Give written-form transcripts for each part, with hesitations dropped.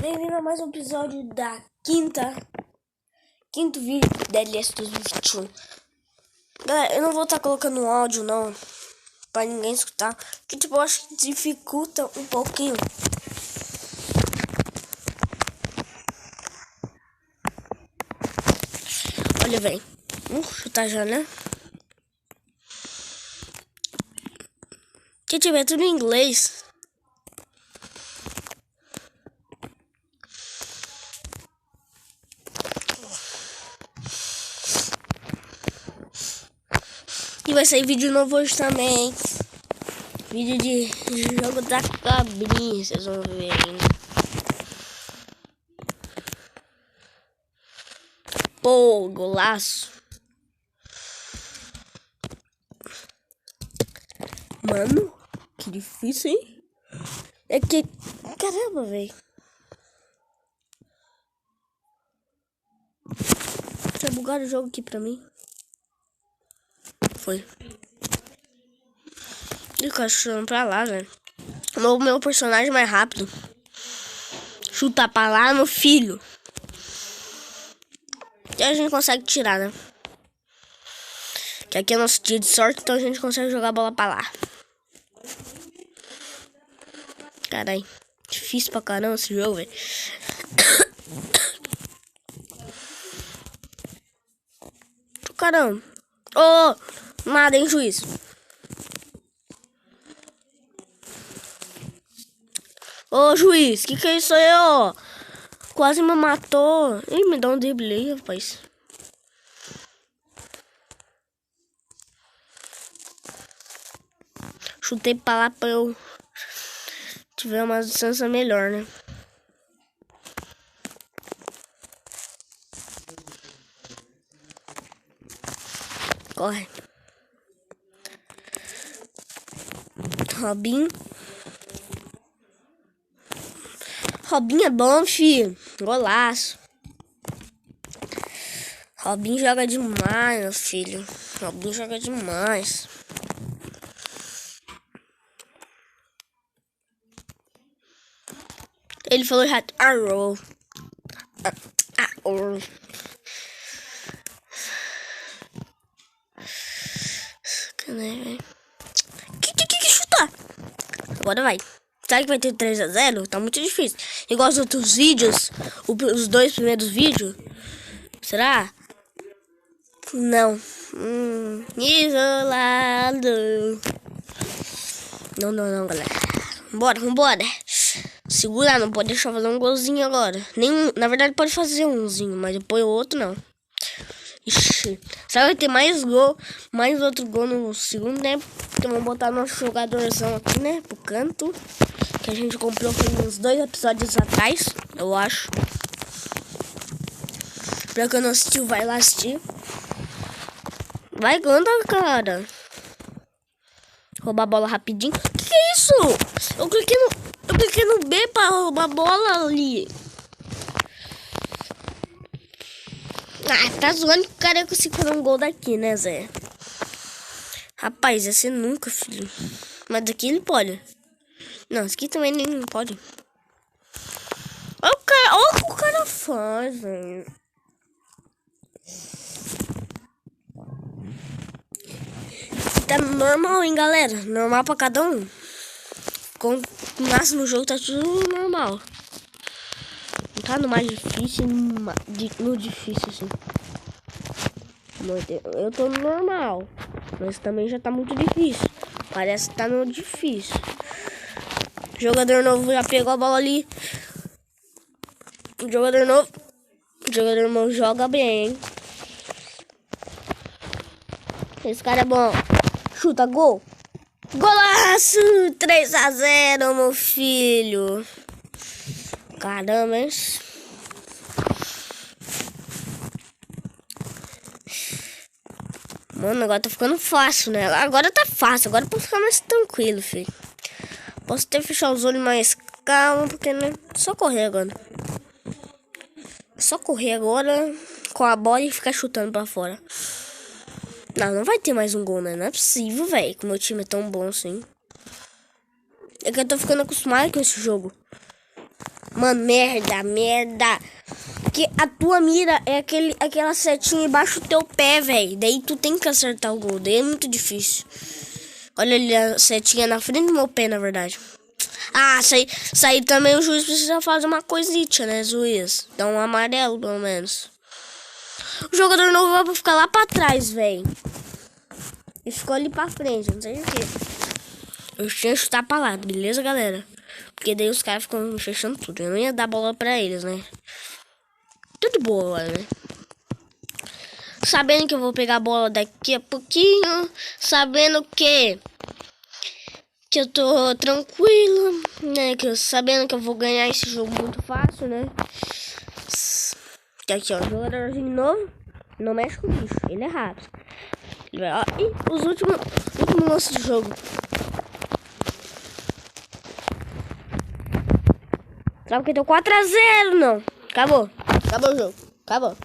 Bem-vindo a mais um episódio da quinto vídeo da LS 2021. Galera, eu não vou estar colocando um áudio não, pra ninguém escutar, que tipo, eu acho que dificulta um pouquinho. Olha, velho, vamos chutar já, né? Que tiver tudo em inglês. E vai sair vídeo novo hoje também. Vídeo de jogo da cabrinha, vocês vão ver ainda. Pô, golaço. Mano, que difícil, hein? É que... Caramba, velho. Tá bugado o jogo aqui pra mim. Foi. E o cara chutando pra lá, velho. O meu personagem mais rápido. Chuta pra lá, meu filho. E a gente consegue tirar, né? Que aqui é nosso dia de sorte, então a gente consegue jogar a bola pra lá. Carai, difícil pra caramba esse jogo, velho. Caramba. Ô, nada, hein, juiz. Ô, juiz, que é isso aí, ó? Quase me matou. Ih, me dá um drible aí, rapaz. Chutei pra lá pra eu tiver uma distância melhor, né? Corre. Robinho é bom, filho. Golaço. Robinho joga demais, meu filho. Robinho joga demais. Ele falou errado. Arrow. Que chutar? Agora vai. Será que vai ter 3-0? Tá muito difícil. Igual os outros vídeos. Os dois primeiros vídeos. Será? Não. Isolado. Não, galera. Vambora. Segura, não pode deixar fazer um golzinho agora. Na verdade pode fazer umzinho, mas depois o outro não. Ixi. Será que vai ter mais outro gol no segundo tempo? Então vamos botar nosso jogadorzão aqui, né? Pro canto. Que a gente comprou uns 2 episódios atrás, eu acho. Pra quem não assistiu, vai lá assistir. Vai, anda, cara. Roubar a bola rapidinho. Que é isso? Eu cliquei no B pra roubar a bola ali. Ah, tá zoando que o cara ia conseguir fazer um gol daqui, né, Zé? Rapaz, esse nunca, filho. Mas daqui ele pode. Não, esse aqui também nem pode. Olha o que o cara faz, velho. Tá normal, hein, galera? Normal pra cada um. Quando nasce no jogo, tá tudo normal. Não tá no mais difícil, no difícil, assim. Eu tô no normal. Mas também já tá muito difícil. Parece que tá no difícil. Jogador novo já pegou a bola ali. Jogador novo joga bem, hein? Esse cara é bom. Chuta, gol. Golaço! 3-0, meu filho. Caramba, hein? Mano, agora tá ficando fácil, né? Agora tá fácil. Agora pode ficar mais tranquilo, filho. Posso até fechar os olhos mais calmo, porque né? Só correr agora. Só correr agora com a bola e ficar chutando pra fora. Não vai ter mais um gol, né? Não é possível, velho. Que o meu time é tão bom assim. É que eu tô ficando acostumado com esse jogo. Mano, merda. Porque a tua mira é aquela setinha embaixo do teu pé, velho. Daí tu tem que acertar o gol. Daí é muito difícil. Olha ali a setinha na frente do meu pé, na verdade. Ah, isso aí também o juiz precisa fazer uma coisita, né, juiz? Dá um amarelo, pelo menos. O jogador novo vai ficar lá pra trás, velho. Ele ficou ali pra frente, não sei o quê. Eu tinha que chutar pra lá, beleza, galera? Porque daí os caras ficam fechando tudo. Eu não ia dar bola pra eles, né? Tudo boa, né? Sabendo que eu vou pegar a bola daqui a pouquinho. Sabendo que eu tô tranquilo, né? Sabendo que eu vou ganhar esse jogo muito fácil, né? Aqui, ó, jogadorzinho novo. Não mexe com o bicho, ele é rápido. Ele vai, ó, e os últimos lances do jogo. Sabe que deu 4-0, não? Acabou o jogo, acabou.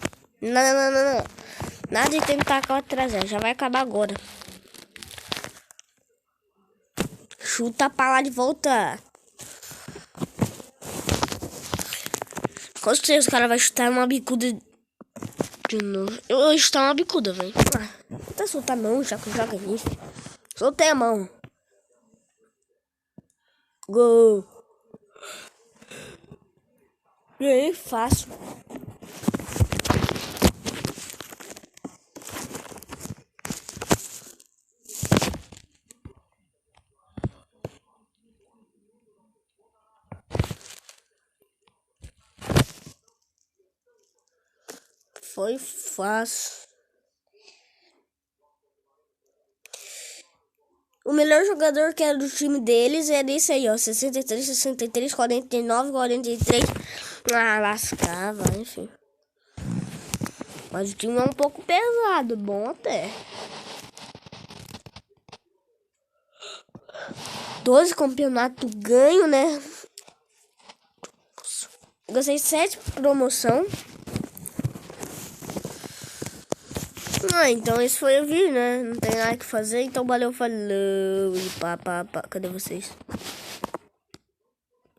Não. Nada de tentar 4-0, já vai acabar agora. Chuta pra lá de volta. Com certeza o cara vai chutar uma bicuda de novo. Eu vou chutar uma bicuda, velho. Até soltar a mão já que joga nisso. Soltei a mão. Gol. Bem fácil. Foi fácil. O melhor jogador que era do time deles era esse aí, ó. 63, 63, 49, 43. Ah, lascava, enfim. Mas o time é um pouco pesado, bom até. 12 campeonatos ganho, né? Gostei 7 promoção. Então esse foi o vídeo, né? Não tem nada que fazer, então valeu, falou. E pá. Cadê vocês?